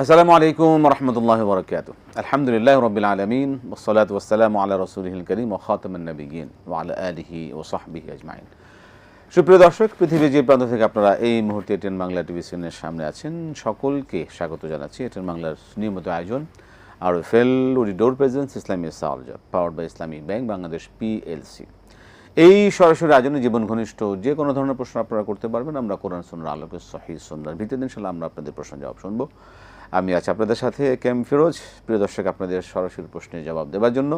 আসসালামু আলাইকুম রহমতুল্লাহ বরকাত। আলহামদুলিল্লাহ রবিল আলমিন ওসলাত ওসালাম আল্লাহ রসুলহিল করিম ও খাতামুন নবিয়্যিন ওয়া আলা আলিহি ওয়া সাহবিহি আজমাইন। সুপ্রিয় দর্শক, পৃথিবীর যে প্রান্ত থেকে আপনারা এই মুহূর্তে এটিএন বাংলা টিভি স্ক্রিনের সামনে আছেন, সকলকে স্বাগত জানাচ্ছি এটিএন বাংলার নিয়মিত আয়োজন RFL door presence Islami সালজা powered by Islami bank Bangladesh PLC. এই সরাসরি আয়োজনে জীবন ঘনিষ্ঠ যে কোনো ধরনের প্রশ্ন আপনারা করতে পারবেন। আমরা কোরআন সুন্নাহর আলোকে সহিহ সুন্নাহর ভিত্তিতে ইনশাআল্লাহ আমরা আপনাদের প্রশ্ন জবাব শুনবো। আমি আছি আপনাদের সাথে কেম ফিরোজ। প্রিয় দর্শক, আপনাদের সরাসরি প্রশ্নের জবাব দেওয়ার জন্য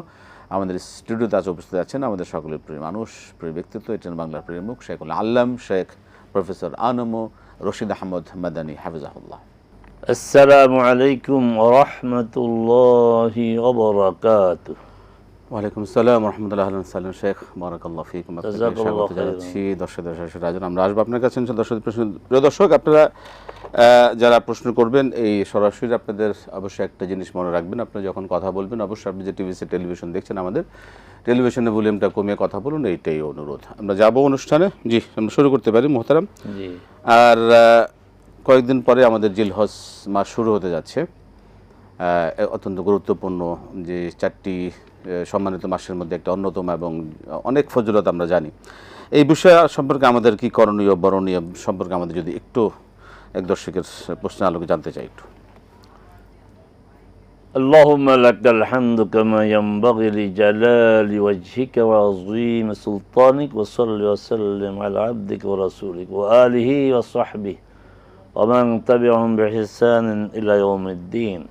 আমাদের স্টুডিওতে আজ উপস্থিত আছেন আমাদের সকলের প্রিয় মানুষ, প্রিয় ব্যক্তিত্ব, এটিএন বাংলার প্রিয় মুখ শেখুল আল্লাম শেখ প্রফেসর আনমো রশিদ আহমদ মাদানী হাফিজাহুল্লাহ। আসসালামু আলাইকুম ওয়া রাহমাতুল্লাহি ওয়া বারাকাতুহু। ওয়ালাইকুম আসসালাম রহমতুল্লাহ সাল্লাম শেখ বারাকাল্লাহু ফিকুম। স্বাগত জানাচ্ছি দর্শক আমরা আসবো আপনার কাছে। প্রিয় দর্শক, আপনারা যারা প্রশ্ন করবেন এই সরাসরি আপনাদের অবশ্যই একটা জিনিস মনে রাখবেন, আপনি যখন কথা বলবেন অবশ্যই আপনি যে টেলিভিশন দেখছেন আমাদের টেলিভিশনের ভলিউমটা কমিয়ে কথা বলুন, এইটাই অনুরোধ। আমরা যাব অনুষ্ঠানে। জি, আমরা শুরু করতে পারি মোহতারাম। আর কয়েকদিন পরে আমাদের জিলহজ মাস শুরু হতে যাচ্ছে। অত্যন্ত গুরুত্বপূর্ণ যে চারটি সম্মানিত মাসের মধ্যে একটা অন্যতম এবং অনেক ফজিলত আমরা জানি। এই বিষয় সম্পর্কে আমাদের কি করণীয় বরণীয় সম্পর্কে আমাদের যদি একটু এক দর্শকের প্রশ্নের আলোকে জানতে চাই একটু। اللهم لك الحمد كما ينبغي لجلال وجهك وعظيم سلطانك وصل وسلم على عبدك ورسولك وآله وصحبه ومن تبعهم بإحسان إلى يوم الدين।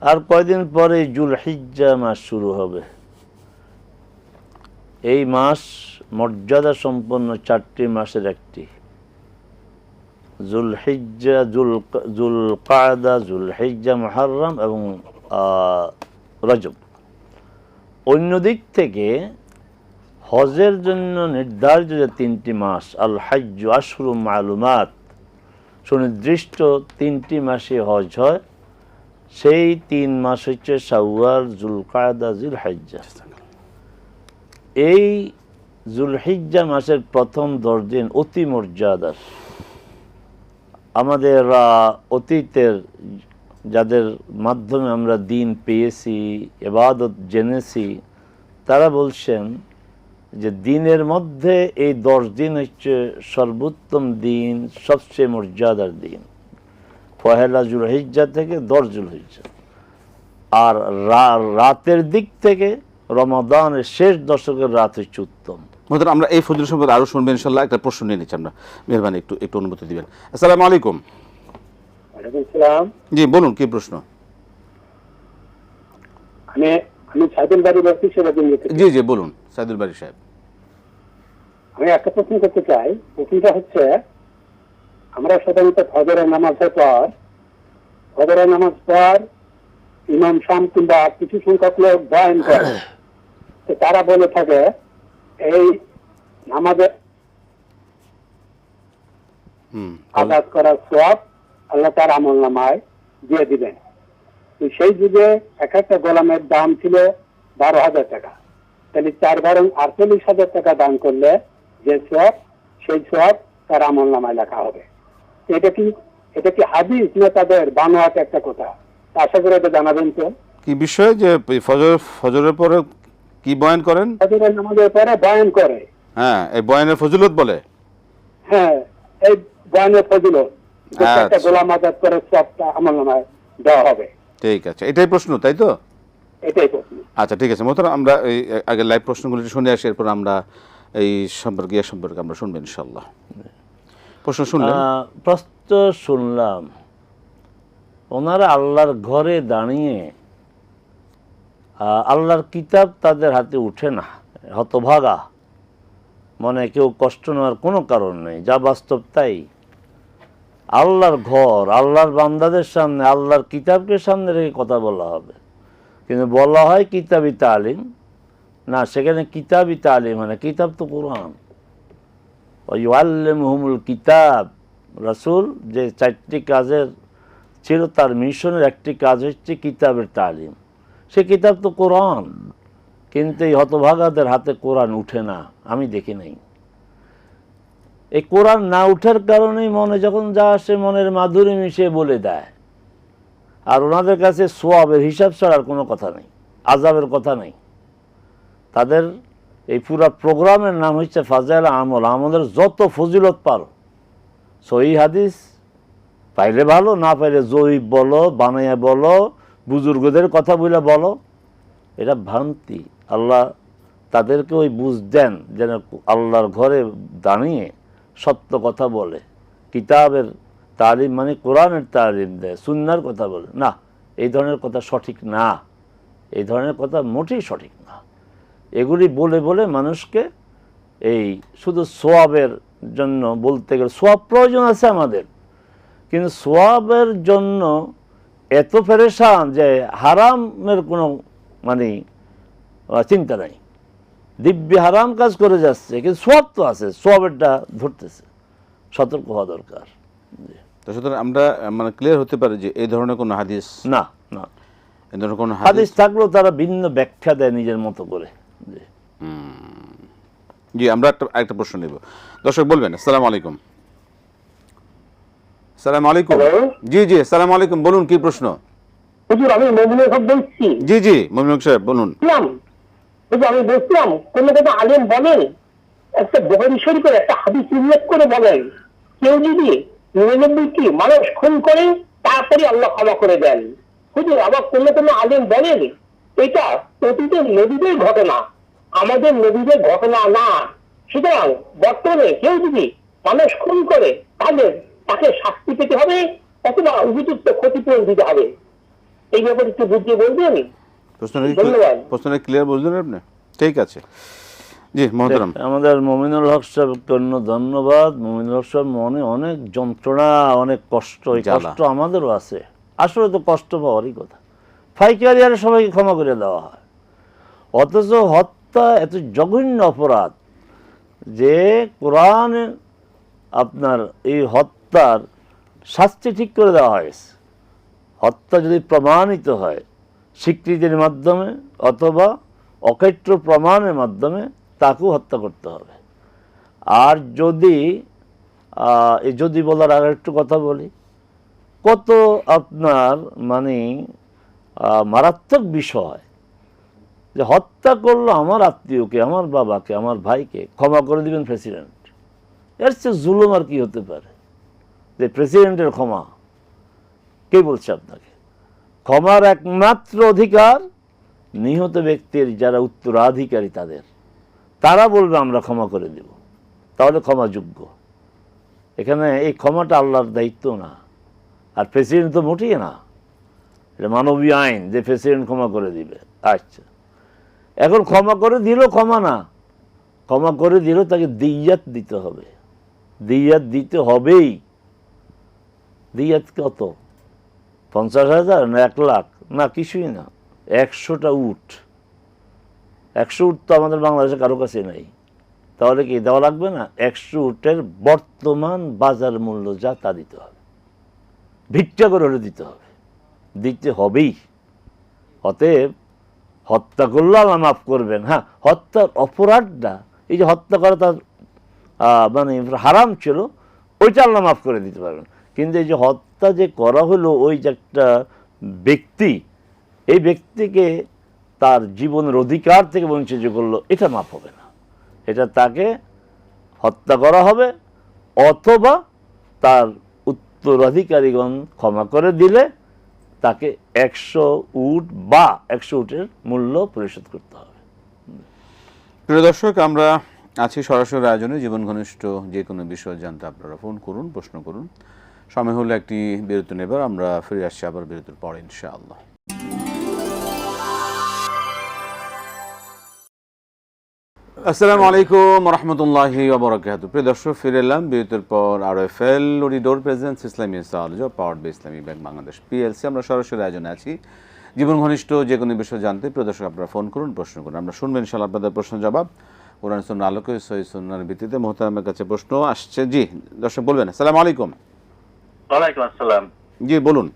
আর কয়দিন পরে জুলহিজ্জা মাস শুরু হবে। এই মাস মর্যাদা সম্পন্ন চারটি মাসের একটি। জুলহিজ্জা, জুলকাদা, জুলহিজ্জা, মুহররম এবং রজব। অন্য দিক থেকে হজের জন্য নির্ধারিত যে তিনটি মাস, আল হজ্জ আশহুরুম মালুমাত, সুনির্দিষ্ট তিনটি মাসে হজ হয়। সেই তিন মাস হচ্ছে শাওয়াল, জুলকাদা, জুলহিজ্জা। এই জুলহিজ্জা মাসের প্রথম 10 দিন অতি মর্যাদার। আমাদের অতীতের যাদের মাধ্যমে আমরা দিন পেয়েছি, ইবাদত জেনেছি, তারা বলছেন যে দিনের মধ্যে এই 10 দিন হচ্ছে সর্বোত্তম দিন, সবচেয়ে মর্যাদার দিন। পহেলা জুলহিজ্জা থেকে 10 জুলহিজ্জা। আর রাতের দিক থেকে রমাদানের শেষ দশকের রাত হচ্ছে উত্তম। আমরা এই ফজিলত সম্পর্কে আরো শুনবেন ইনশাআল্লাহ। একটা প্রশ্ন নিয়ে নিচ্ছি আমরা, মেহরবানি একটু অনুমতি দিবেন। আসসালামু আলাইকুম। ওয়ালাইকুম আসসালাম। জি বলুন, কি প্রশ্ন? আমি সাইদুল বাড়ি বলছি সেরকম। জি জি বলুন সাইদুল বাড়ি সাহেব। আমি একটা প্রশ্ন করতে চাই। প্রশ্নটা হচ্ছে, আমরা সাধারণত ফজরের নামাজের পর ইমাম সাহেব কিংবা কিছু সংখ্যক লোক বয়ান করে, তারা বলে থাকে এই নামাজের আদাত করার সওয়াব আল্লাহ তার আমলনামায় দিয়ে দিবেন। সেই যুগে এক একটা গোলামের দাম ছিল 12,000 টাকা। তাহলে 4/48,000 টাকা দান করলে যে সওয়াব, সেই সওয়াব তার আমলনামায় লেখা হবে। এটা কি হাদিস না তাদের বানোয়াট একটা কথা? আশা করে এটা জানাবেন তো। কি বিষয় যে ফজরের পরে কি বয়ান করেন? ফজরের নামাজের পরে বয়ান করে। হ্যাঁ, এই বয়ানের ফজিলত বলে। হ্যাঁ, এই বয়ানের ফজিলত একটা গোলাম আজাদ করে সবটা আমলনামায় দেওয়া হবে। ঠিক আছে, এটাই প্রশ্ন তাই তো? এটাই প্রশ্ন। আচ্ছা ঠিক আছে মোহতারাম, আমরা এই আগে লাইভ প্রশ্নগুলো শুনে আসি, এরপর আমরা এই সম্পর্কে আমরা শুনবেন ইনশাআল্লাহ। প্রশ্ন শুনলাম ওনারা আল্লাহর ঘরে দাঁড়িয়ে আল্লাহর কিতাব তাদের হাতে উঠে না, হতভাগা মনে কেউ কষ্ট নেওয়ার কোনো কারণ নেই, যা বাস্তব তাই। আল্লাহর ঘর, আল্লাহর বান্দাদের সামনে আল্লাহর কিতাবকে সামনে রেখে কথা বলা হবে। কিন্তু বলা হয় কিতাবি তালিম না, সেখানে কিতাবি তালিম মানে কিতাব তো কোরআন। ওয়াল্লিমুহুমুল কিতাব, রাসূল যে 4টি কাজের ছিল তার মিশনের একটি কাজ হচ্ছে কিতাবের তালিম। সে কিতাব তো কোরআন, কিন্তু এই হতভাগাদের হাতে কোরআন উঠে না, আমি দেখি নাই। এই কোরআন না উঠার কারণেই মনে যখন যা আসে মনের মাধুরী মিশিয়ে বলে দেয়। আর ওনাদের কাছে সোয়াবের হিসাব ছাড়ার কোনো কথা নেই, আযাবের কথা নেই। তাদের এই পুরা প্রোগ্রামের নাম হচ্ছে ফাজাইল আমল, আমলের যত ফজিলত পারো, সহিহ হাদিস পাইলে ভালো, না পাইলে জয়ীব বলো, বানাইয়া বলো, বুজুর্গদের কথা বলে বলো, এটা ভ্রান্তি। আল্লাহ তাদেরকে ওই বুঝ দেন যেন আল্লাহর ঘরে দাঁড়িয়ে সত্য কথা বলে, কিতাবের তালিম মানে কোরআনের তালিম দেয়, সুন্নাহর কথা বলে। না, এই ধরনের কথা সঠিক না, এই ধরনের কথা মোটেই সঠিক না। এগুলি বলে বলে মানুষকে এই শুধু সোয়াবের জন্য বলতে গেলে সোয়াব প্রয়োজন আছে আমাদের, কিন্তু সোয়াবের জন্য এত পেরেশান যে হারামের কোনো মানে চিন্তা নাই, দিব্য হারাম কাজ করে যাচ্ছে, কিন্তু সোয়াব তো আছে, সোয়াবেরটা ধরতেছে। সতর্ক হওয়া দরকার। তো সুতরাং আমরা মানে ক্লিয়ার হতে পারি যে এই ধরনের কোনো হাদিস না, না, এই ধরনের কোনো হাদিস থাকলেও তারা ভিন্ন ব্যাখ্যা দেয় নিজের মতো করে। জি, আমরা একটা প্রশ্ন নেব। দর্শক বলবেন। আসসালামু আলাইকুম। আসসালামু আলাইকুম। জি জি, আসসালামু আলাইকুম, বলুন কি প্রশ্ন? হুজুর, আমি মমিনুল হক বলছি। জি জি, মমিনুল সাহেব বলুন। হুজুর, আমি বলছিলাম কোন কোনো আলেম বলেন একটা বুখারী শরীফের একটা হাদিস উল্লেখ করে বলেন, কেউ যদি 99টি মানুষ খুন করে তারপরে আল্লাহ ক্ষমা করে দেন। হুজুর, আবার কোন কোনো আলেম বলেন এটা অতীতের নবীদের ঘটনা, আমাদের নবীদের ঘটনা না। সুতরাং বর্তমানে কেউ যদি মানুষ খুন করে তাহলে তাকে শাস্তি পেতে হবে অথবা উপযুক্ত ক্ষতিপূরণ দিতে হবে। এই ব্যাপারে একটু বুঝিয়ে বলবেন? প্রশ্নটা ক্লিয়ার বুঝলেন আপনি? ঠিক আছে, জি মহতারাম। আমাদের মমিনুল হক সাহেবকে অন্য ধন্যবাদ। মমিনুল হক সাহেব মনে অনেক যন্ত্রণা, অনেক কষ্ট, এই কষ্ট আমাদেরও আছে। আসলে তো কষ্ট পাওয়ারই কথা। ফাইকারি আরে সবাইকে ক্ষমা করে দেওয়া হয়, অথচ হত্যা এত জঘন্য অপরাধ যে কোরআন আপনার এই হত্যার শাস্তি ঠিক করে দেওয়া হয়েছে। হত্যা যদি প্রমাণিত হয় স্বীকৃতির মাধ্যমে অথবা অকৈত্র প্রমাণের মাধ্যমে তাকেও হত্যা করতে হবে। আর যদি বলার আর একটু কথা বলি, কত আপনার মানে মারাত্মক বিষয় যে হত্যা করলো আমার আত্মীয়কে, আমার বাবাকে, আমার ভাইকে, ক্ষমা করে দিবেন প্রেসিডেন্ট। এর চেয়ে জুলুম আর কি হতে পারে? যে প্রেসিডেন্টের ক্ষমা, কে বলছে আপনাকে? ক্ষমার একমাত্র অধিকার নিহত ব্যক্তির যারা উত্তরাধিকারী তারা বলবে আমরা ক্ষমা করে দেব, তাহলে ক্ষমাযোগ্য। এখানে এই ক্ষমাটা আল্লাহর দায়িত্ব না, আর প্রেসিডেন্ট তো মোটেই না, এটা মানবীয় আইন যে প্রেসিডেন্ট ক্ষমা করে দিবে। আচ্ছা, এখন ক্ষমা করে দিল, ক্ষমা না, ক্ষমা করে দিল তাকে দিয়াত দিতে হবে, দিয়াত দিতে হবেই। দিয়াত কত? 50,000 না 1 লাখ? না, কিছুই না, 100টা উট। 100 উট তো আমাদের বাংলাদেশে কারো কাছে নাই, তাহলে কি দেওয়া লাগবে না? 100 উটের বর্তমান বাজার মূল্য যা তা দিতে হবে, ভিক্ষা করে হলে দিতে হবে, দিতে হবেই। অতএব হত্যা করলে আল্লাহ মাফ করবেন। হ্যাঁ, হত্যার অপরাধটা, এই যে হত্যা করা তার মানে হারাম ছিল, ওইটা আল্লাহ মাফ করে দিতে পারবেন। কিন্তু এই যে হত্যা যে করা হলো, ওই যে একটা ব্যক্তি, এই ব্যক্তিকে তার জীবনের অধিকার থেকে বঞ্চিত করলো, এটা মাফ হবে না। এটা তাকে হত্যা করা হবে অথবা তার উত্তরাধিকারীগণ ক্ষমা করে দিলে তাকে 100 উট বা 100 উটের মূল্য পরিশোধ করতে হবে। প্রিয় দর্শক, আমরা আছি সরাসরি আয়োজনে। জীবন ঘনিষ্ঠ যে কোনো বিষয় জানতে আপনারা ফোন করুন, প্রশ্ন করুন। সময় হলে একটি বিরতি নেবার, আমরা ফিরে আসছি আবার বিরতির পরে ইনশাআল্লাহ। আসসালামু আলাইকুম রহমতুল্লাহি ওয়া বারাকাতুহু। প্রিয় দর্শক, ফিরে এলাম বিরতির পর। RFL ডোর প্রেজেন্স ইসলামী সাহায্য powered by Islami bank Bangladesh PLC। আমরা সরাসরি আয়োজনে আছি জীবন ঘনিষ্ঠ যে কোনো বিষয় জানতে। প্রিয় দর্শক, আপনারা ফোন করুন, প্রশ্ন করুন, আমরা শুনবেন ইনশাআল্লাহ আপনাদের প্রশ্ন জবাব কোরআন সুন্নাহ আলোকে, সহিহ সুন্নাহর ভিত্তিতে। মুহতারামের কাছে প্রশ্ন আসছে। জি দর্শক বলবেন। আসসালামু আলাইকুম। ওয়ালাইকুম আসসালাম। জি বলুন।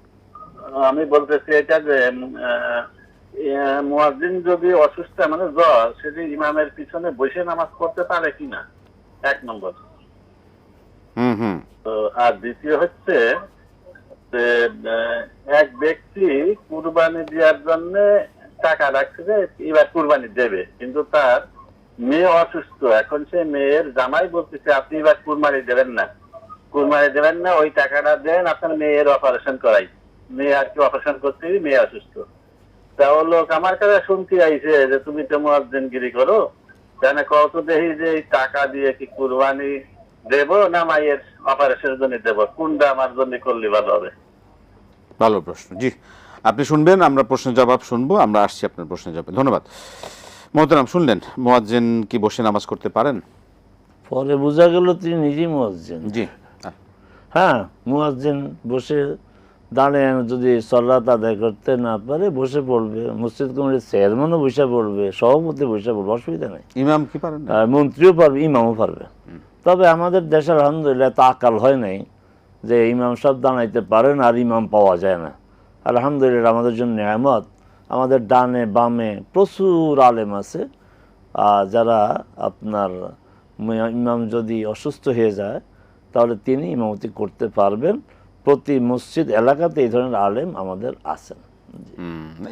আমি বলতেছি এটা যে মুয়াজ্জিন যদি অসুস্থ মানে জ্বর, সেটি ইমামের পিছনে বসে নামাজ পড়তে পারে কিনা, 1 নম্বর। তো আর দ্বিতীয় হচ্ছে যে এক ব্যক্তি কুরবানি দেওয়ার জন্য টাকা রাখছে যে এবার কুরবানি দেবে, কিন্তু তার মেয়ে অসুস্থ। এখন সে মেয়ের জামাই বলতেছে আপনি এবার কুরবানি দেবেন না, ওই টাকাটা দেন, আপনার মেয়ের অপারেশন করাই। মেয়ে আর কি অপারেশন করতে, মেয়ে অসুস্থ। তা ও লোক আমার কাছে শুনতে আইছে যে তুমি তো মুয়াজ্জিনগিরি করো, কেন কত দেখি যে এই টাকা দিয়ে কি কুরবানি দেব না মায়ের অপারেশনের জন্য দেব, কোনটা আমার জন্য করলে ভালো হবে? ভালো প্রশ্ন। জি, আপনি শুনবেন, আমরা প্রশ্নের জবাব শুনবো। আমরা আসছি আপনার প্রশ্নের জবাবে। ধন্যবাদ। মোহতারাম, শুনলেন মুয়াজ্জিন কি বসে নামাজ করতে পারেন? পরে বোঝা গেল তিনি নিজেই মুয়াজ্জিন। জি। হ্যাঁ, মুয়াজ্জিন বসে দাঁড়িয়ে যদি সলাত আদায় করতে না পারে বসে পড়বে, মসজিদ কমিটির চেয়ারম্যানও বসে পড়বে, সভাপতি বসে পড়বে, অসুবিধা নেই। ইমাম কি পারেন? মন্ত্রীও পারবে, ইমামও পারবে। তবে আমাদের দেশের আলহামদুলিল্লাহ তা আকাল হয় নাই যে ইমাম সব দাঁড়াইতে পারেন আর ইমাম পাওয়া যায় না। আলহামদুলিল্লাহ আমাদের জন্য নিয়ামত, আমাদের ডানে বামে প্রচুর আলেম আছে যারা আপনার ইমাম যদি অসুস্থ হয়ে যায় তাহলে তিনি ইমামতি করতে পারবেন। প্রতি মসজিদ এলাকাতে এই ধরনের আলেম আমাদের আছেন।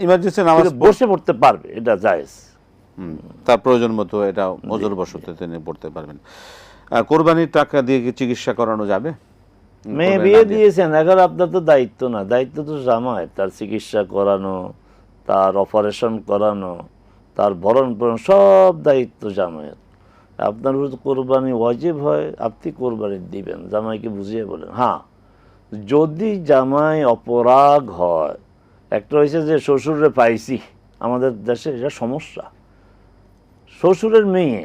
ইমার্জেন্সি নামাজ বসে পড়তে পারবে, এটা জায়েজ। তার প্রয়োজন মতো এটা ওজোর বসতে তিনি পড়তে পারবেন। কোরবানির টাকা দিয়ে কি চিকিৎসা করানো যাবে? মেয়ে বিয়ে দিয়েছেন, এখন আপনার তো দায়িত্ব না, দায়িত্ব তো জামাই। তার চিকিৎসা করানো, তার অপারেশন করানো, তার ভরণ পোষণ সব দায়িত্ব জামাইয়ের। আপনার উপর কোরবানি ওয়াজিব হয়, আপনি কোরবানি দিবেন, জামাইকে বুঝিয়ে বলেন। হ্যাঁ, যদি জামাই অপরাগ হয়, একটা হয়েছে যে শ্বশুরে পাইছি, আমাদের দেশে এটা সমস্যা। শ্বশুরের মেয়ে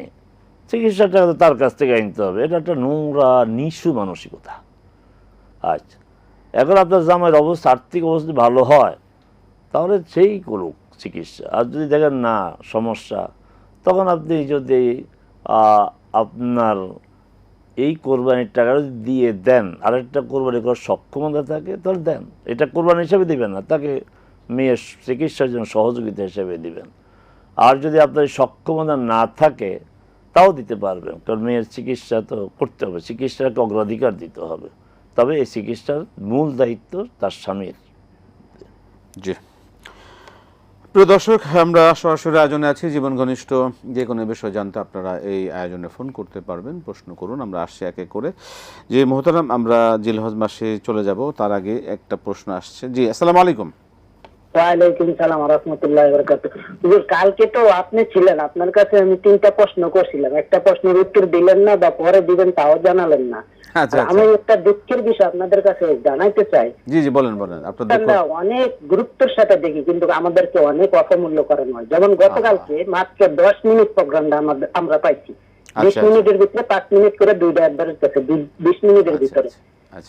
চিকিৎসাটা তার কাছ থেকে আনতে হবে, এটা একটা নোংরা নিঃস্ব মানসিকতা। আচ্ছা, এখন আপনার জামাইয়ের অবস্থা, আর্থিক অবস্থা ভালো হয় তাহলে সেই করুক চিকিৎসা। আর যদি দেখেন না সমস্যা, তখন আপনি যদি আপনার এই কোরবানির টাকা দিয়ে দেন, আরেকটা কোরবানি করার সক্ষমতা থাকে তাহলে দেন। এটা কোরবানি হিসেবে দিবেন না, তাকে মেয়ের চিকিৎসার জন্য সহযোগিতা হিসেবে দিবেন। আর যদি আপনার সক্ষমতা না থাকে তাও দিতে পারবেন, কারণ মেয়ের চিকিৎসা তো করতে হবে, চিকিৎসাকে অগ্রাধিকার দিতে হবে। তবে এই চিকিৎসার মূল দায়িত্ব তার স্বামীর। জি, প্রিয় দর্শক, আমরা সরাসরি আয়োজনে আছি। জীবন ঘনিষ্ঠ যে কোনো বিষয় জানতে আপনারা এই আয়োজনে ফোন করতে পারবেন, প্রশ্ন করুন। আমরা আসছি এক এক করে। যে মোহতারাম, আমরা জিলহজ মাসে চলে যাব, তার আগে একটা প্রশ্ন আসছে। জি, আসসালামু আলাইকুম। ওয়ালাইকুম সালাম ওয়া রাহমাতুল্লাহি ওয়া বারাকাতুহু। হুজুর, কালকে তো আপনি ছিলেন, আপনার কাছে আমি 3টা প্রশ্ন করছিলাম, একটা প্রশ্নের উত্তর দিলেন না বা পরে দিবেন তাও জানালেন না। আচ্ছা, আমি একটা দুঃখের বিষয় আপনাদের কাছে জানাইতে চাই। জি জি, বলেন বলেন। আমরা অনেক গুরুত্বের সাথে দেখি, কিন্তু আমাদেরকে অনেক অপমূল্য করানো হয়। যেমন গতকালকে মাত্র 10 মিনিট প্রোগ্রামটা আমরা পাইছি, 20 মিনিটের ভিতরে 5 মিনিট করে 2টা অ্যাডভার্টাইজ আছে, 20 মিনিটের ভিতরে।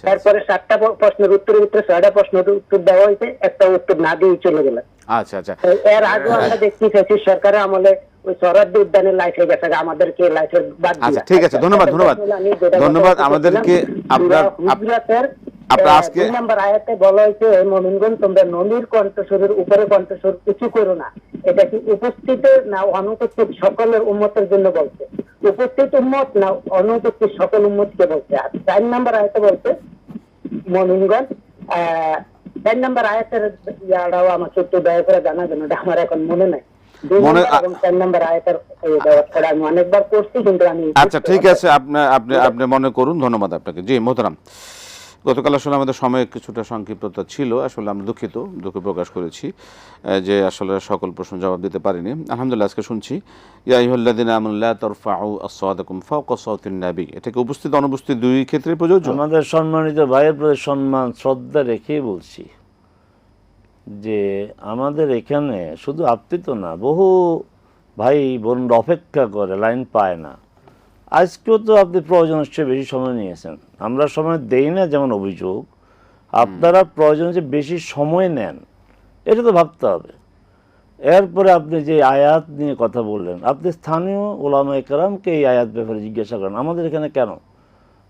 তারপরে 7টা প্রশ্নের উত্তরের ভিতরে 6টা প্রশ্নের উত্তর দেওয়া হয়েছে, একটা উত্তর না দিয়ে চলে গেল। আচ্ছা আচ্ছা, এর আগে আমরা দেখছি ফেসিস সরকারের আমলে ওই সরাদ্দি উদ্যানের লাইফে গেছে, আমাদেরকে লাইফের বাদ দিয়ে। আচ্ছা, ঠিক আছে, ধন্যবাদ ধন্যবাদ ধন্যবাদ। আমাদেরকে আপনার আজকে 2 নম্বর আয়াতে বলা হয়েছে, হে মুমিনগণ, তোমরা নবীর কণ্ঠস্বরের উপরে কণ্ঠস্বর উঁচু করো না। এটা কি উপস্থিত না অনুপস্থিত সকলের উম্মতের জন্য বলছে? উপস্থিত উম্মত না অনুপস্থিত সকল উম্মতকে বলছে? আর 4 নম্বর আয়াতে বলছে মুমিনগণ, 4 নম্বর আয়াতের ইয়াটাও আমাকে একটু দয়া করে জানাবেন, ওটা আমার এখন মনে নাই। 2 এবং 4 নম্বর আয়াতের ব্যবস্থাটা আমি অনেকবার করছি, কিন্তু আমি। আচ্ছা, ঠিক আছে, আপনি মনে করুন। ধন্যবাদ আপনাকে। জি মোহতারাম, গতকাল আসলে আমাদের সময় কিছুটা সংক্ষিপ্ততা ছিল, আসলে আমরা দুঃখ প্রকাশ করেছি যে আসলে সকল প্রশ্ন জবাব দিতে পারিনি। আলহামদুলিল্লাহ আজকে শুনছি ইয়া আইয়ুহাল্লাযীনা আমানু লা তারফাউ আসওয়াতাকুম ফাওকা সাওতিন নবী। এটা কি উপস্থিত অনুপস্থিত দুই ক্ষেত্রে প্রযোজ্য? আমাদের সম্মানিত ভাইয়ের প্রতি সম্মান শ্রদ্ধা রেখেই বলছি যে আমাদের এখানে শুধু আপনি তো না, বহু ভাই বোন অপেক্ষা করে, লাইন পায় না। আজকেও তো আপনি প্রয়োজনের চেয়ে বেশি সময় নিয়েছেন, আমরা সময় দেই না যেমন অভিযোগ, আপনারা প্রয়োজনের চেয়ে বেশি সময় নেন, এটা তো ভাবতে হবে। এরপরে আপনি যে আয়াত নিয়ে কথা বললেন, আপনি স্থানীয় ওলামায়ে কেরামকে এই আয়াত ব্যাপারে জিজ্ঞাসা করেন। আমাদের এখানে কেন?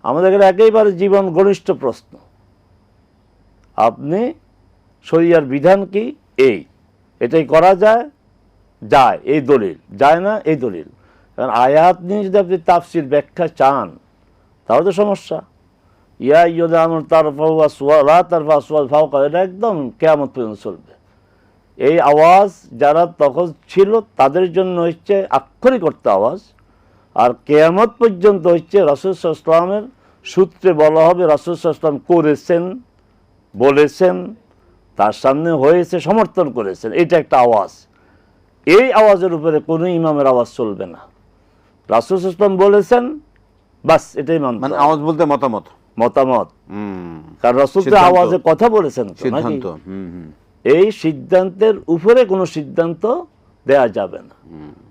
আমাদের এখানে একেবারে জীবন ঘনিষ্ঠ প্রশ্ন, আপনি শরিয়ার বিধান কি? এটাই করা যায়, এই দলিল, যায় না এই দলিল। কারণ আয়াত নিয়ে যদি আপনি তাফসির ব্যাখ্যা চান তাহলে তো সমস্যা। ইয়া ইয়দা আমর তারফাউ আসওয়া লা তারফা আসওয়া ফাওকা, এটা একদম কিয়ামত পর্যন্ত চলবে। এই আওয়াজ যারা তখন ছিল তাদের জন্য হচ্ছে আক্ষরিক অর্থে আওয়াজ, আর কিয়ামত পর্যন্ত হচ্ছে রাসূল সাল্লাল্লাহু আলাইহি ওয়াসাল্লামের সূত্রে বলা হবে রাসূল সাল্লাল্লাহু আলাইহি ওয়াসাল্লাম করেছেন, বলেছেন, তার সামনে হয়েছে, সমর্থন করেছেন, এটা একটা আওয়াজ। এই আওয়াজের উপরে কোনো ইমামের আওয়াজ চলবে না। রাসূল সাল্লাল্লাহু আলাইহি ওয়াসাল্লাম বলেছেন, বাস এটাই মানতে মানে হবে। আওয়াজ বলতে মতামত, মতামত, কারণ রাসূল তো সিদ্ধান্ত। আওয়াজে কথা বলেছেন তো, নাকি? সিদ্ধান্ত। এই সিদ্ধান্তের উপরে কোনো সিদ্ধান্ত দেয়া যাবে না।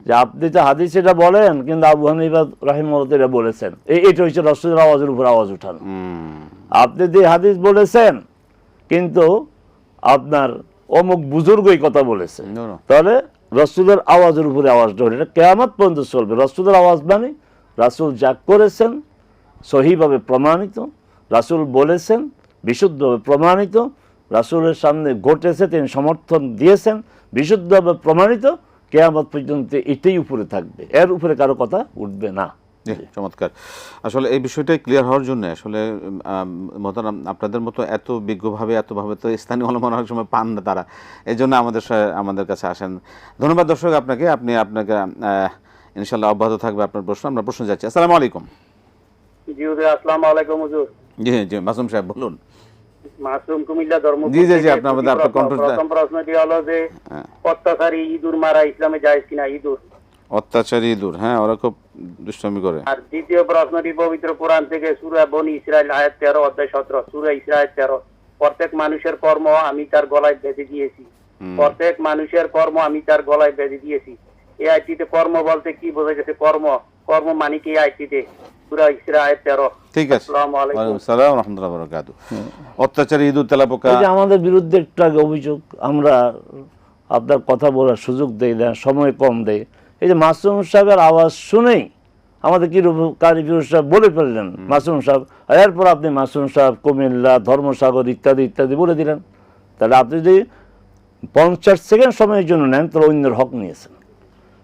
যে আপনি তো হাদিস এটা বলেন, কিন্তু আবু হানিফা রাহিমাহুল্লাহ এটা বলেছেন, এটা হচ্ছে রাসূলের আওয়াজের উপর আওয়াজ উঠানো। আপনি যে হাদিস বলেছেন কিন্তু আপনার অমুক বুজুর্গই কথা বলেছেন, তাহলে রাসূলের আওয়াজের উপরে আওয়াজ ধরে, এটা কিয়ামত পর্যন্ত চলবে। রাসূলের আওয়াজ মানে রাসূল যা করেছেন সহিভাবে প্রমাণিত, রাসূল বলেছেন বিশুদ্ধভাবে প্রমাণিত, রাসূলের সামনে ঘটেছে, তিনি সমর্থন দিয়েছেন, বিশুদ্ধভাবে প্রমাণিত, কিয়ামত পর্যন্ত এটাই উপরে থাকবে, এর উপরে কারো কথা উঠবে না। চমৎকার। আসলে এই বিষয়টাই ক্লিয়ার হওয়ার জন্য আসলে মোহতারাম আপনাদের মতো এত বিজ্ঞভাবে এতভাবে তো স্থানীয় ওলামারা অনেক সময় পান না তারা, এই জন্য আমাদের কাছে আসেন। ধন্যবাদ দর্শক আপনাকে, আপনাকে ইনশাআল্লাহ অব্যাহত থাকবে আপনার প্রশ্ন। আমরা প্রশ্ন যাচ্ছি। আসসালামু আলাইকুম। জি হুজুর, আসসালামু আলাইকুম হুজুর। জি জি মাসুম সাহেব বলুন। মাসুম কুমিল্লা ধর্মপুর জি জি জি, থেকে। আপনার কণ্ঠটা। প্রথম প্রশ্নটি হলো যে অত্যাচারী ইঁদুর মারা ইসলামে জায়েজ কিনা? ইঁদুর অত্যাচারী ইঁদুর, হ্যাঁ ওরা খুব দুষ্টামি করে। আর দ্বিতীয় প্রশ্নটি পবিত্র কোরআন থেকে সূরা বনী ইসরাইল আয়াত 13 অধ্যায় 17, সূরা ইসরাইল 13, প্রত্যেক মানুষের কর্ম আমি তার গলায় বেঁধে দিয়েছি। প্রত্যেক মানুষের কর্ম আমি তার গলায় বেঁধে দিয়েছি। এই আয়াতটিতে কর্ম বলতে কি বোঝা গেছে? কর্ম মানে কি? আয়াতটিতে সূরা ইসরাইল আয়াত 13। ঠিক আছে। আসসালামু আলাইকুম। ওয়ালাইকুম আসসালাম ওয়া রাহমাতুল্লাহি ওয়া বারাকাতুহু। অত্যাচারী ইঁদুর তেলাপোকা, এই যে আমাদের বিরুদ্ধে একটু আগে অভিযোগ, আমরা আপনার কথা বলার সুযোগ দেই না, সময় কম দেয়। এই যে মাসুম সাহেবের আওয়াজ শুনেই আমাদের কি কারি ফিরোজ সাহেব বলে ফেললেন মাসুম সাহেব, এরপর আপনি মাসুম সাহেব কুমিল্লা, ধর্মসাগর ইত্যাদি ইত্যাদি বলে দিলেন। তাহলে আপনি যদি 50 সেকেন্ড সময়ের জন্য নেন তাহলে অন্যের হক নিয়েছেন।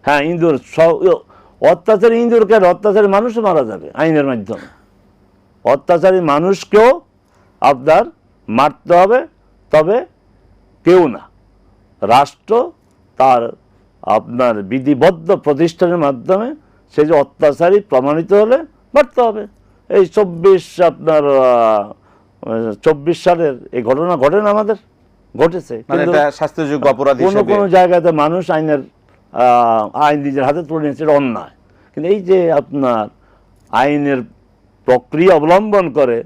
হ্যাঁ, ইঁদুর অত্যাচারী ইঁদুর কেন? অত্যাচারী মানুষও মারা যাবে আইনের মাধ্যমে। অত্যাচারী মানুষকেও আপনার মারতে হবে, তবে কেউ না, রাষ্ট্র তার আপনার বিধিবদ্ধ প্রতিষ্ঠানের মাধ্যমে সে যে অত্যাচারী প্রমাণিত হলে মারতে হবে। এই 24 সালের এই ঘটনা ঘটেন আমাদের ঘটেছে, মানে এটা শাস্তিযোগ্য অপরাধ কোনো হিসেবে। কোনো জায়গাতে মানুষ আইন নিজের হাতে তুলে নিয়েছে, এটা অন্যায়। কিন্তু এই যে আপনার আইনের প্রক্রিয়া অবলম্বন করে,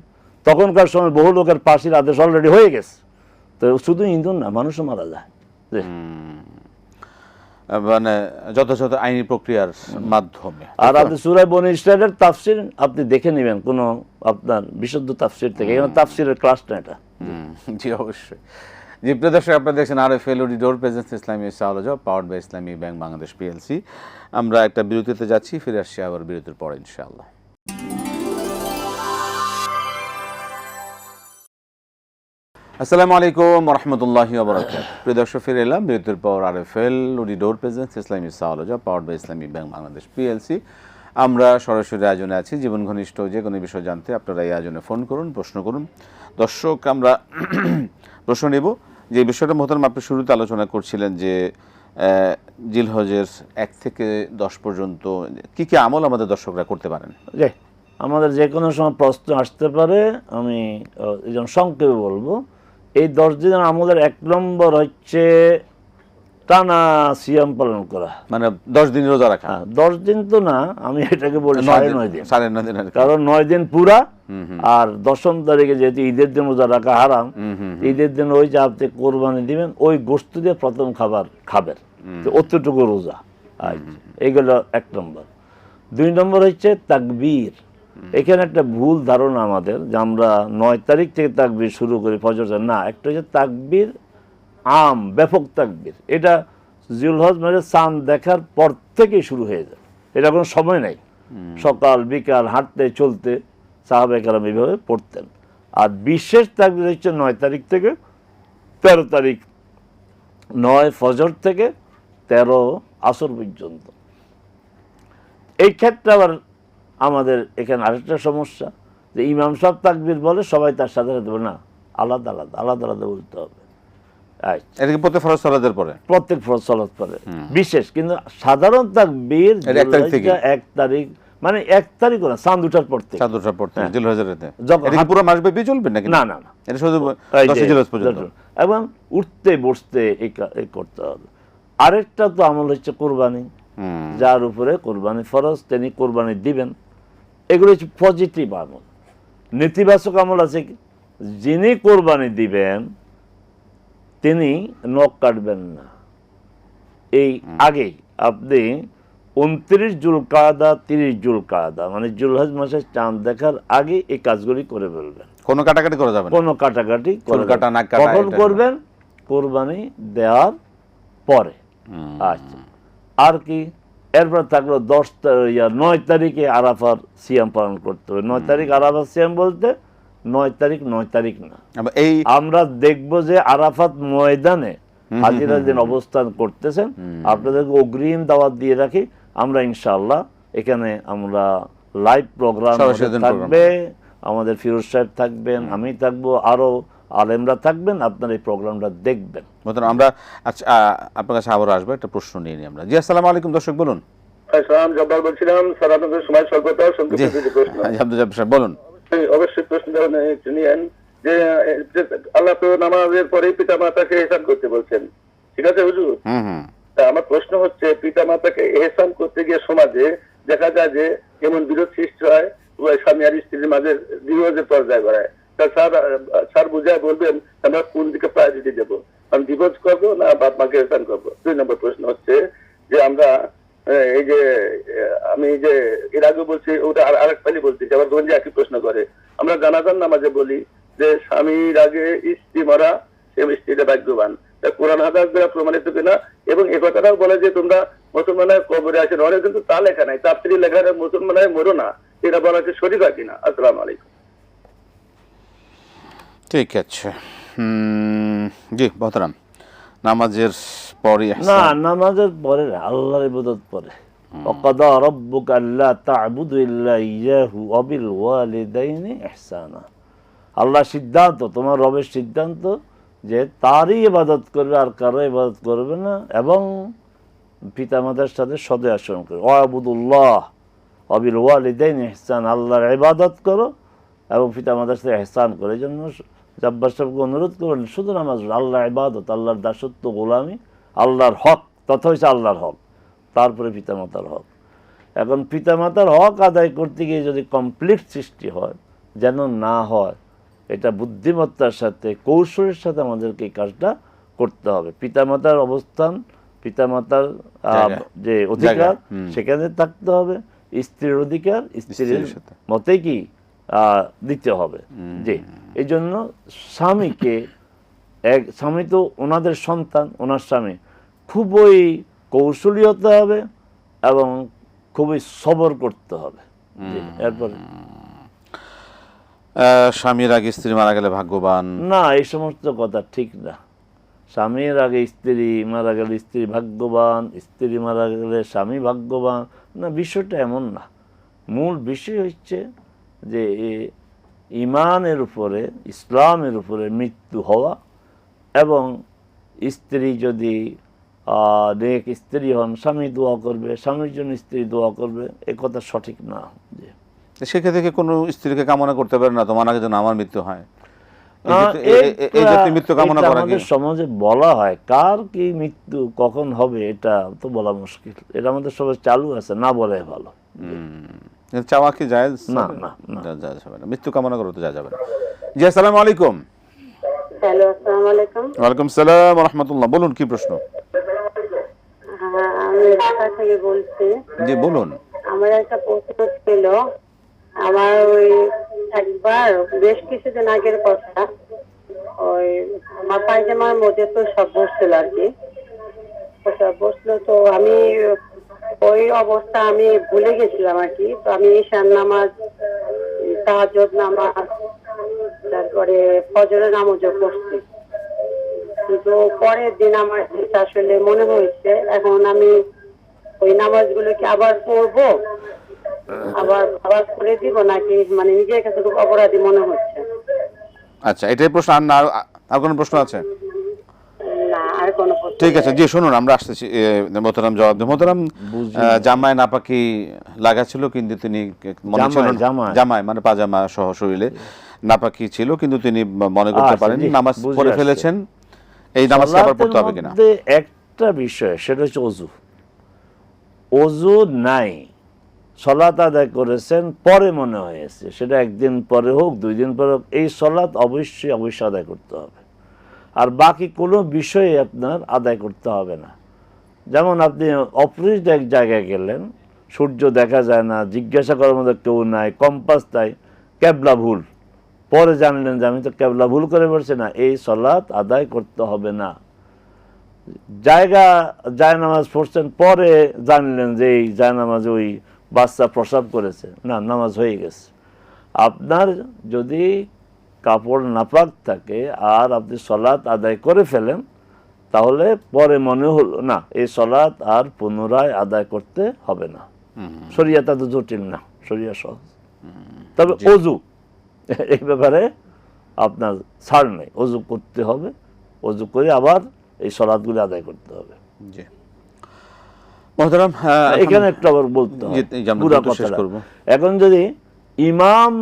তখনকার সময় বহু লোকের ফাঁসির আদেশ অলরেডি হয়ে গেছে, তো শুধু ইঁদুর না, মানুষও মারা যায়। মানে যথাযথ আইনি প্রক্রিয়ার মাধ্যমে। আর আপনি সূরা বনী ইসরাইলের তাফসির আপনি দেখে নেবেন কোন আপনার বিশুদ্ধ তাফসির থেকে, এখানে তাফসিরের ক্লাস না এটা। জি অবশ্যই। জি প্রিয় দর্শক, আপনারা দেখছেন RFL door presence Islami সাওয়ালজ powered by Islami bank Bangladesh PLC. আমরা একটা বিরতিতে যাচ্ছি, ফিরে আসছি আবার বিরতির পরে ইনশাআল্লাহ। আসসালামু আলাইকুম ওয়া রাহমাতুল্লাহি ওয়া বারাকাতুহু। প্রিয় দর্শক, ফিরে এলাম বিরতির পর RFL door presence Islami সাওয়ালজ powered by Islami bank Bangladesh PLC. আমরা সরাসরি আয়োজনে আছি। জীবন ঘনিষ্ঠ যে কোনো বিষয় জানতে আপনারা এই আয়োজনে ফোন করুন, প্রশ্ন করুন। দর্শক, আমরা প্রশ্ন নেব যে বিষয়টা মোহতারাম আপনি শুরুতে আলোচনা করছিলেন যে জিলহজের 1 থেকে 10 পর্যন্ত কি কি আমল আমাদের দর্শকরা করতে পারেন? যে আমাদের যে কোনো সময় প্রশ্ন আসতে পারে, আমি এই জন্য সংক্ষেপে বলবো। এই 10 দিনের আমলের 1 নম্বর হচ্ছে টানা সিয়াম পালন করা, মানে 10 দিন রোজা রাখা। 10 দিন তো না, আমি এটাকে বলি 9.5 দিন। 9.5 দিন, কারণ 9 দিন পুরা, আর 10ম তারিখে যেহেতু ঈদের দিন রোজা রাখা হারাম, ঈদের দিন ওই যে আপনি কোরবানি দিবেন ওই গোশত দিয়ে প্রথম খাবার খাবেন, তো অতটুকু রোজা। এইগুলো 1 নম্বর। 2 নম্বর হচ্ছে তাকবীর। এখানে একটা ভুল ধারণা আমাদের যে আমরা 9 তারিখ থেকে তাকবীর শুরু করি ফজর, না, একটা হচ্ছে তাকবীর আম, ব্যাপক তাকবীর। এটা জিলহজ মানে চাঁদ দেখার পর থেকেই শুরু হয়ে যায়, এটা কোনো সময় নাই। সকাল বিকাল হাঁটতে চলতে সাহাবায়ে কেরাম এইভাবে পড়তেন। আর বিশেষ তাকবীর হচ্ছে 9 তারিখ থেকে 13 তারিখ, 9 ফজর থেকে 13 আসর পর্যন্ত। এই ক্ষেত্রে আবার আমাদের এখানে আরেকটা সমস্যা, যে ইমাম সাহেব তাকবীর বলে সবাই তার সাথে সাথে বলে না, আলাদা আলাদা আলাদা আলাদা বলতে হবে। আচ্ছা, এটা কি প্রত্যেক ফরজ সালাতের পরে? প্রত্যেক ফরজ সালাত পরে বিশেষ, কিন্তু সাধারণ তাকবীর এটা 1 তারিখ থেকে? 1 তারিখ মানে 1 তারিখ না, চাঁদ ওঠার পর থেকে। চাঁদ ওঠার পর থেকে জিলহজের রাতে? যখন এটা কি পুরো মাস ব্যাপী চলবে নাকি? না না না, এটা শুধু এই 10 যে, জিলহজ পর্যন্ত। এবং উঠতে বসতে এই করতে হবে। আরেকটা তো আমল হচ্ছে কোরবানি, যার উপরে কোরবানি ফরজ তিনি কোরবানি দিবেন। এগুলো হচ্ছে পজিটিভ আমল। নেতিবাচক আমল আছে, যিনি কোরবানি দিবেন তিনি নখ কাটবেন না। এই আগেই আপনি 29 জুলকাদা 30 জুলকাদা মানে জুলহজ মাসের চাঁদ দেখার আগে এই কাজগুলি করে ফেলবেন। কোনো কাটাকাটি করা যাবে না? কোনো কাটাকাটি চুল কাটা, নাক কাটা কখন এটা করবেন? কোরবানি দেওয়ার পরে। আচ্ছা, আর কি এরপর থাকলো 9 তারিখে আরাফার সিয়াম পালন করতে হবে। 9 তারিখ আরাফার সিয়াম বলতে 9 তারিখ না, এই আমরা দেখব যে আরাফাত ময়দানে হাজিরা দিন অবস্থান করতেছেন, আপনাদেরকে অগ্রিম দাওয়াত দিয়ে রাখি। আমরা ইনশাআল্লাহ এখানে আমরা লাইভ প্রোগ্রাম থাকবে, আমাদের ফিরোজ সাহেব থাকবেন, আমি থাকবো, আরো আলেমরা থাকবেন, আপনারা এই প্রোগ্রামটা দেখবেন। আমরা আচ্ছা আপনার কাছে আবার আসবো, একটা প্রশ্ন নিয়ে নিই আমরা। জি, আসসালামু আলাইকুম দর্শক, বলুন। সালাম, জব্বার বলছিলাম স্যার, আপনাদের সময় স্বল্পতা জি, প্রশ্ন। আব্দুল জব্বার সাহেব বলুন। অবশ্যই প্রশ্ন নিয়েন যে আল্লাহ তো নামাজের পরে পিতা মাতাকে এহসান করতে বলছেন, ঠিক আছে হুজুর? তা আমার প্রশ্ন হচ্ছে, পিতা মাতাকে এহসান করতে গিয়ে সমাজে দেখা যায় যে এমন বিরোধ সৃষ্টি হয়, স্বামী আর স্ত্রীর মাঝে ডিভোর্সের পর্যায়ে বাড়ায়। তা স্যার বুঝায় বলবেন আমরা কোন দিকে প্রায়োরিটি দেবো, আমি ডিভোর্স করবো না বাপ মাকে এহসান করবো? 2 নম্বর প্রশ্ন হচ্ছে যে আমরা এই যে আমি যে এর আগে বলছি ওটা আরেক পালি বলছি, আবার ধরুন যে একই প্রশ্ন করে। আমরা জানাজান নামাজে বলি যে স্বামীর আগে স্ত্রী মরা সে স্ত্রীটা ভাগ্যবান। কোরআন হাদিস দ্বারা প্রমাণিত কিনা? এবং এ কথাটাও বলে যে তোমরা মুসলমানের কবরে আসেন, অনেক কিন্তু তা লেখা নাই, তাফসীরে লেখা আছে মুসলমানের মরো না, এটা বলা হচ্ছে শরীফ কিনা? আসসালামু আলাইকুম। ঠিক আছে, জি মোহতারাম, নামাজের পরে না, নামাজের পরে আল্লাহর ইবাদত পরে। ওয়াকাদা রাব্বুকা আল্লা তা'বুদু ইল্লা ইয়াহু ওয়া বিল ওয়ালিদাইনি ইহসানা। আল্লাহ সিদ্ধান্ত, তোমার রবের সিদ্ধান্ত যে তারই ইবাদত করবে, আর কারো ইবাদত করবে না, এবং পিতামাতার সাথে সদয় আচরণ করবে। ওয়াবুদুল্লাহ ওয়া বিল ওয়ালিদাইনি ইহসানা, আল্লাহর ইবাদত করো এবং পিতামাতার সাথে ইহসান করো। এই জন্য জব্বার সাহেবকে অনুরোধ করলেন শুধু নামাজ, আল্লাহর ইবাদত, আল্লাহর দাসত্ব, গোলামি, আল্লাহর হক, তথা হচ্ছে আল্লাহর হক, তারপরে পিতামাতার হক। এখন পিতামাতার হক আদায় করতে গিয়ে যদি কমপ্লিট সৃষ্টি হয়, যেন না হয়, এটা বুদ্ধিমত্তার সাথে কৌশলের সাথে আমাদেরকে এই কাজটা করতে হবে। পিতামাতার অবস্থান, পিতামাতার যে অধিকার সেখানে থাকতে হবে, স্ত্রীর অধিকার স্ত্রীর মতে কি দিতে হবে। যে এই জন্য স্বামীকে, স্বামী তো ওনাদের সন্তান, ওনার স্বামী খুবই কৌশলী হতে হবে এবং খুবই সবর করতে হবে। এরপরে স্বামীর আগে স্ত্রী মারা গেলে ভাগ্যবান না, এই সমস্ত কথা ঠিক না। স্বামীর আগে স্ত্রী মারা গেলে স্ত্রী ভাগ্যবান, স্ত্রী মারা গেলে স্বামী ভাগ্যবান না, বিষয়টা এমন না। মূল বিষয় হচ্ছে যে ঈমানের উপরে, ইসলামের উপরে মৃত্যু হওয়া, এবং স্ত্রী যদি নেক স্ত্রী হন, স্বামী দোয়া করবে, স্বামীর জন্য স্ত্রী দোয়া করবে, এ কথা সঠিক না। যে সেক্ষেত্রে কোনো স্ত্রীকে কামনা করতে পারে না তোমার আগে যেন আমার মৃত্যু হয়, মৃত্যু কামনা করা আমাদের সমাজে বলা হয়, কার কি মৃত্যু কখন হবে এটা তো বলা মুশকিল, এটা আমাদের সবাই চালু আছে, না বলে ভালো। চাওয়া কি জায়েজ? না না, জায়েজ হবে না, মৃত্যু কামনা করতে যা যাবে না। জি, আসসালামু আলাইকুম। হ্যালো, আসসালামু আলাইকুম। ওয়ালাইকুম সালাম ওয়া রাহমাতুল্লাহ, বলুন কি প্রশ্ন? আমি ঢাকা থেকে বলছি। জি বলুন। আমার একটা প্রশ্ন ছিল, আমার ওই একবার বেশ কিছুদিন আগের কথা, ওই আমার পায়জামার মধ্যে তো সব বসছিল আর কি, সব বসলো, তো আমি ওই অবস্থা আমি ভুলে গেছিলাম আর কি। তো আমি ঈশান নামাজ, তাহাজ্জুদ নামাজ, তারপরে ফজরের নামাজও পড়ছি, কিন্তু পরের দিন আমার আসলে মনে হয়েছে এখন আমি ওই নামাজগুলো কি আবার পড়বো আবার আবার করে দিব নাকি মানে নিজের কাছে খুব অপরাধী মনে হচ্ছে। আচ্ছা, এটাই প্রশ্ন। আর কোনো প্রশ্ন আছে? না, আর কোনো প্রশ্ন ঠিক আছে, জি শুনুন, আমরা আসতেছি। মোহতারাম জবাব দেব। মোহতারাম, জামায় নাপাকি লাগা ছিল, কিন্তু তিনি মনে ছিল জামায় মানে পাজামা সহ শরীরে নাপাকি ছিল, কিন্তু তিনি মনে করতে পারেন নামাজ পড়ে ফেলেছেন। এই নামাজটা আবার পড়তে হবে কিনা? একটা বিষয়, সেটা হচ্ছে অজু। অজু নাই, সলাত আদায় করেছেন, পরে মনে হয়েছে, সেটা একদিন পরে হোক 2 দিন পরে হোক, এই সলাত অবশ্যই আদায় করতে হবে। আর বাকি কোনো বিষয়ে আপনার আদায় করতে হবে না। যেমন আপনি অপরিচিত এক জায়গায় গেলেন, সূর্য দেখা যায় না, জিজ্ঞাসা করার মধ্যে কেউ নাই, কম্পাস নাই, ক্যাবলা ভুল, পরে জানলেন যে আমি তো ক্যাবলা ভুল করে বলছি না, এই সলাত আদায় করতে হবে না। জায়নামাজ পড়ছেন, পরে জানলেন যে এই জায়নামাজ ওই বাচ্চা প্রসাব করেছে, না, নামাজ হয়ে গেছে। আপনার যদি কাপড় নাপাক থাকে আর আপনি সলাত আদায় করে ফেলেন, তাহলে পরে মনে হলো না, এই সলাত আর পুনরায় আদায় করতে হবে না। শরিয়াত তো জটিল না, শরিয়া সহজ। তবে অজু, এই ব্যাপারে আপনার ছাড় নেই, অজু করতে হবে, অজু করে আবার এই সলাতগুলি আদায় করতে হবে। জি মোহতারাম, এখানে একটু আবার বলতে হবে পুরো কথাটা। এখন যদি ইমাম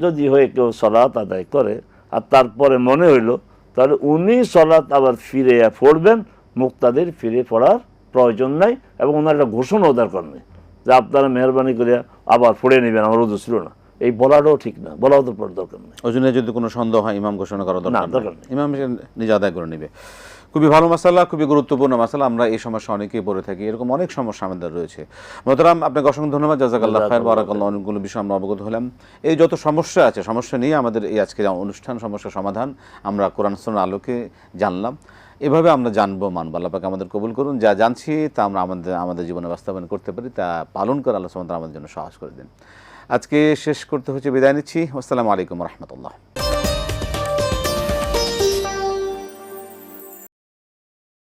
যদি হয়ে কেউ সলাত আদায় করে আর তারপরে মনে হইলো, তাহলে উনি সলাত আবার ফিরে পড়বেন, মুক্তাদির ফিরে পড়ার প্রয়োজন নাই, এবং ওনার একটা ঘোষণাও দরকার নেই যে আপনারা মেহরবানি করে আবার পড়ে নেবেন, আমার ওজু ছিল না, এই বলাটাও ঠিক না, বলাও তো দরকার নেই। ওই জন্য যদি কোনো সন্দেহ হয় ইমাম ঘোষণা করা দরকার নেই, ইমাম নিজে আদায় করে নেবে। খুবই ভালো মাসালা, খুবই গুরুত্বপূর্ণ মাসালা। আমরা এই সমস্যা অনেকেই পড়ে থাকি, এরকম অনেক সমস্যা আমাদের রয়েছে। মোহতারাম, আপনাকে অসংখ্য ধন্যবাদ, জাযাকাল্লাহ খায়র, বারাকাল্লাহ। অনেকগুলো বিষয় আমরা অবগত হলাম। এই যত সমস্যা আছে, সমস্যা নিয়ে আমাদের এই আজকের অনুষ্ঠান, সমস্যা সমাধান আমরা কোরআন সুন্নাহর আলোকে জানলাম। এভাবে আমরা জানবো, মানব। আল্লাহ পাক আমাদের কবুল করুন। যা জানছি তা আমরা আমাদের জীবনে বাস্তবায়ন করতে পারি, তা পালন করে আল্লাহ সুবহানাহু ওয়া তাআলা আমাদের জন্য সহজ করে দিন। আজকে শেষ করতে হচ্ছে, বিদায় নিচ্ছি। আসসালামু আলাইকুম ওয়া রাহমাতুল্লাহ।